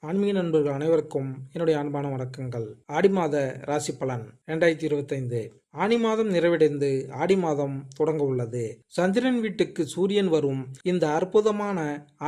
ஆன்மீக நண்பர்கள் அனைவருக்கும் என்னுடைய அன்பான வணக்கங்கள். ஆடி மாத ராசி பலன் 2025. ஆனி மாதம் நிறைவடைந்து ஆடி மாதம் தொடங்க உள்ளது. சந்திரன் வீட்டுக்கு சூரியன் வரும் இந்த அற்புதமான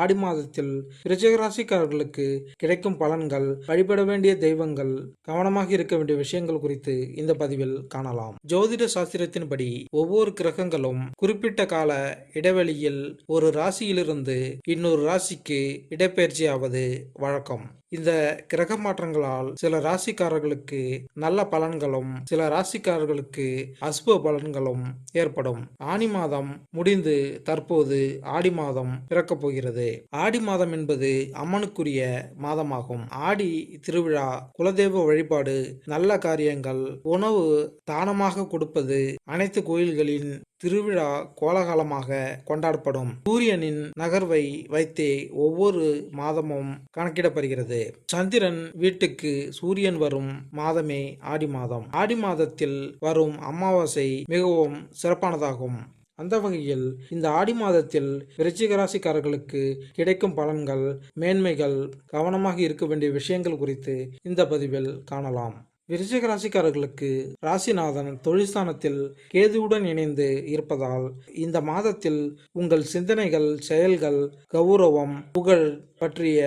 ஆடி மாதத்தில் விருச்சிக ராசிக்காரர்களுக்கு கிடைக்கும் பலன்கள், வழிபட வேண்டிய தெய்வங்கள், கவனமாக இருக்க வேண்டிய விஷயங்கள் குறித்து இந்த பதிவில் காணலாம். ஜோதிட சாஸ்திரத்தின்படி ஒவ்வொரு கிரகங்களும் குறிப்பிட்ட கால இடைவெளியில் ஒரு ராசியிலிருந்து இன்னொரு ராசிக்கு இடப்பெயர்ச்சியாவது வழக்கம். இந்த கிரக மாற்றங்களால் சில ராசிக்காரர்களுக்கு நல்ல பலன்களும் சில ராசிக்காரர்களுக்கு அசுப பலன்களும் ஏற்படும். ஆனி மாதம் முடிந்து தற்போது ஆடி மாதம் பிறக்கப் போகிறது. ஆடி மாதம் என்பது அம்மனுக்குரிய மாதமாகும். ஆடி திருவிழா, குலதெய்வ வழிபாடு, நல்ல காரியங்கள், உணவு தானமாக கொடுப்பது, அனைத்து கோயில்களின் திருவிழா கோலாகலமாக கொண்டாடப்படும். சூரியனின் நகர்வை வைத்தே ஒவ்வொரு மாதமும் கணக்கிடப்படுகிறது. சந்திரன் வீட்டுக்கு சூரியன் வரும் மாதமே ஆடி மாதம். ஆடி மாதத்தில் வரும் அமாவாசை மிகவும் சிறப்பானதாகும். அந்த வகையில் இந்த ஆடி மாதத்தில் விருச்சிக ராசிக்காரர்களுக்கு கிடைக்கும் பலன்கள், மேன்மைகள், கவனமாக இருக்க வேண்டிய விஷயங்கள் குறித்து இந்த பதிவில் காணலாம். விருச்சிக ராசிக்காரர்களுக்கு ராசிநாதன் தொழில்ஸ்தானத்தில் கேதுவுடன் இணைந்து இருப்பதால் இந்த மாதத்தில் உங்கள் சிந்தனைகள், செயல்கள், கௌரவம், புகழ் பற்றிய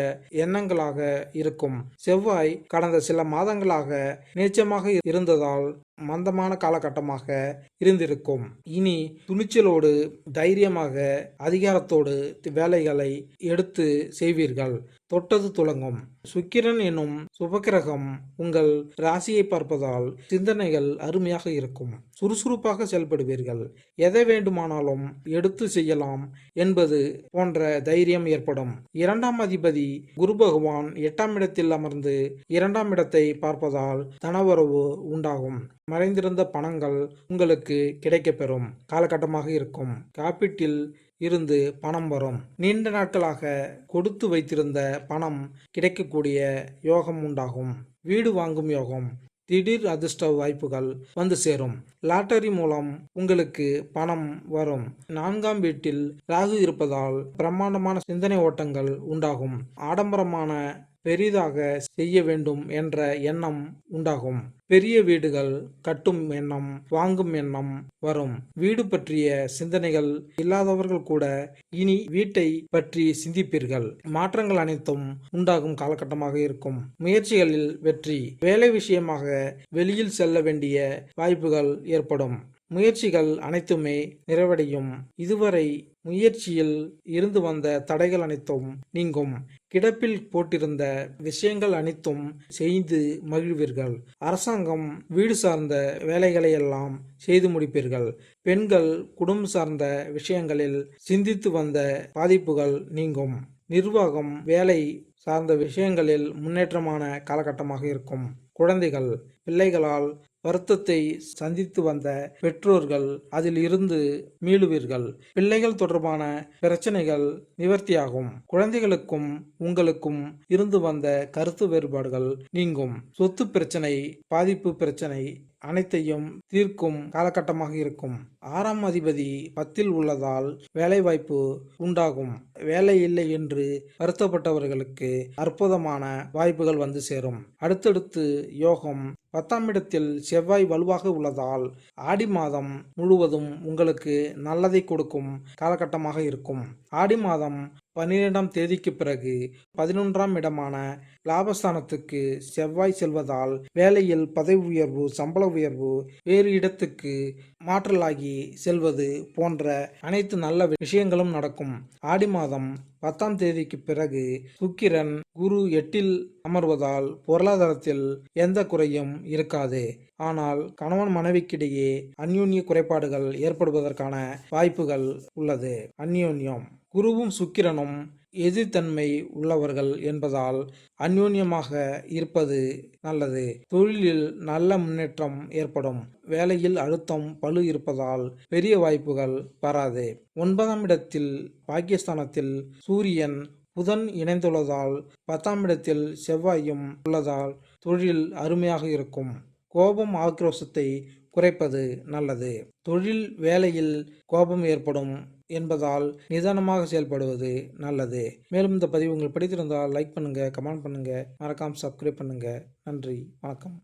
எண்ணங்களாக இருக்கும். செவ்வாய் கடந்த சில மாதங்களாக நீச்சமாக இருந்ததால் மந்தமான காலகட்டமாக இருந்திருக்கும். இனி துணிச்சலோடு, தைரியமாக, அதிகாரத்தோடு வேலைகளை எடுத்து செய்வீர்கள். தொட்டது துலங்கும். சுக்கிரன் எனும் சுபக்கிரகம் உங்கள் ராசியை பார்ப்பதால் சிந்தனைகள் அருமையாக இருக்கும். சுறுசுறுப்பாக செயல்படுவீர்கள். எதை வேண்டுமானாலும் எடுத்து செய்யலாம் என்பது போன்ற தைரியம் ஏற்படும். இரண்டாம் அதிபதி குரு பகவான் 8ஆம் இடத்தில் அமர்ந்து 2ஆம் இடத்தை பார்ப்பதால் தனவரவு உண்டாகும். மறைந்திருந்த பணங்கள் உங்களுக்கு கிடைக்கப்பெறும் காலகட்டமாக இருக்கும். காப்பீட்டில் இருந்து பணம் வரும். நீண்ட நாட்களாக கொடுத்து வைத்திருந்த பணம் கிடைக்கக்கூடிய யோகம் உண்டாகும். வீடு வாங்கும் யோகம், திடீர் அதிர்ஷ்ட வாய்ப்புகள் வந்து சேரும். லாட்டரி மூலம் உங்களுக்கு பணம் வரும். 4ஆம் வீட்டில் ராகு இருப்பதால் பிரம்மாண்டமான சிந்தனை ஓட்டங்கள் உண்டாகும். ஆடம்பரமான பெரிதாக செய்ய வேண்டும் என்ற எண்ணம் உண்டாகும். பெரிய வீடுகள் கட்டும் எண்ணம், வாங்கும் எண்ணம் வரும். வீடு பற்றிய சிந்தனைகள் இல்லாதவர்கள் கூட இனி வீட்டை பற்றி சிந்திப்பீர்கள். மாற்றங்கள் அனைத்தும் உண்டாகும் காலகட்டமாக இருக்கும். முயற்சிகளில் வெற்றி. வேலை விஷயமாக வெளியில் செல்ல வேண்டிய வாய்ப்புகள் ஏற்படும். முயற்சிகள் அனைத்துமே நிறைவடையும். இதுவரை முயற்சியில் இருந்து வந்த தடைகள் அனைத்தும் நீங்கும். கிடப்பில் போட்டிருந்த விஷயங்கள் அனைத்தும் செய்து மகிழ்வீர்கள். அரசாங்கம், வீடு சார்ந்த வேலைகளை எல்லாம் செய்து முடிப்பீர்கள். பெண்கள் குடும்பம் சார்ந்த விஷயங்களில் சிந்தித்து வந்த பாதிப்புகள் நீங்கும். நிர்வாகம், வேலை சார்ந்த விஷயங்களில் முன்னேற்றமான காலகட்டமாக இருக்கும். குழந்தைகள், பிள்ளைகளால் வருத்தத்தை சந்தித்து வந்த பெற்றோர்கள் அதில் இருந்து மீளுவீர்கள். பிள்ளைகள் தொடர்பான பிரச்சனைகள் நிவர்த்தியாகும். குழந்தைகளுக்கும் உங்களுக்கும் இருந்து வந்த கருத்து வேறுபாடுகள் நீங்கும். சொத்து பிரச்சனை, பாதிப்பு பிரச்சனை அனைத்தையும் தீர்க்கும் காலகட்டமாக இருக்கும். 6ஆம் அதிபதி 10ல் உள்ளதால் வேலைவாய்ப்பு உண்டாகும். வேலை இல்லை என்று வருத்தப்பட்டவர்களுக்கு அற்புதமான வாய்ப்புகள் வந்து சேரும். அடுத்தடுத்து யோகம். 10ஆம் இடத்தில் செவ்வாய் வலுவாக உள்ளதால் ஆடி மாதம் முழுவதும் உங்களுக்கு நல்லதை கொடுக்கும் காலகட்டமாக இருக்கும். ஆடி மாதம் 12ஆம் தேதிக்கு பிறகு 11ஆம் இடமான லாபஸ்தானத்துக்கு செவ்வாய் செல்வதால் வேலையில் பதவி உயர்வு, சம்பள உயர்வு, வேறு இடத்துக்கு மாற்றலாகி செல்வது போன்ற அனைத்து நல்ல விஷயங்களும் நடக்கும். ஆடி மாதம் 10ஆம் தேதிக்கு பிறகு சுக்கிரன் குரு 8ல் அமர்வதால் பொருளாதாரத்தில் எந்த குறையும் இருக்காது. ஆனால் கணவன் மனைவிக்கிடையே அந்யோன்ய குறைபாடுகள் ஏற்படுவதற்கான வாய்ப்புகள் உள்ளது. அந்யோன்யம். குருவும் சுக்கிரனும் எதிர்த்தன்மை உள்ளவர்கள் என்பதால் அந்யோன்யமாக இருப்பது நல்லது. தொழிலில் நல்ல முன்னேற்றம் ஏற்படும். வேலையில் அழுத்தம், பளு இருப்பதால் பெரிய வாய்ப்புகள் வராது. 9ஆம் இடத்தில் பாக்கியஸ்தானத்தில் சூரியன், புதன் இணைந்துள்ளதால் 10ஆம் இடத்தில் செவ்வாயும் உள்ளதால் தொழில் அருமையாக இருக்கும். கோபம், ஆக்ரோஷத்தை குறைப்பது நல்லது. தொழில் வேலையில் கோபம் ஏற்படும் என்பதால் நிதானமாக செயல்படுவது நல்லது. மேலும் இந்த பதிவு உங்களுக்கு பிடித்திருந்தால் லைக் பண்ணுங்க, கமெண்ட் பண்ணுங்க, மறக்காம சப்ஸ்கிரைப் பண்ணுங்க. நன்றி, வணக்கம்.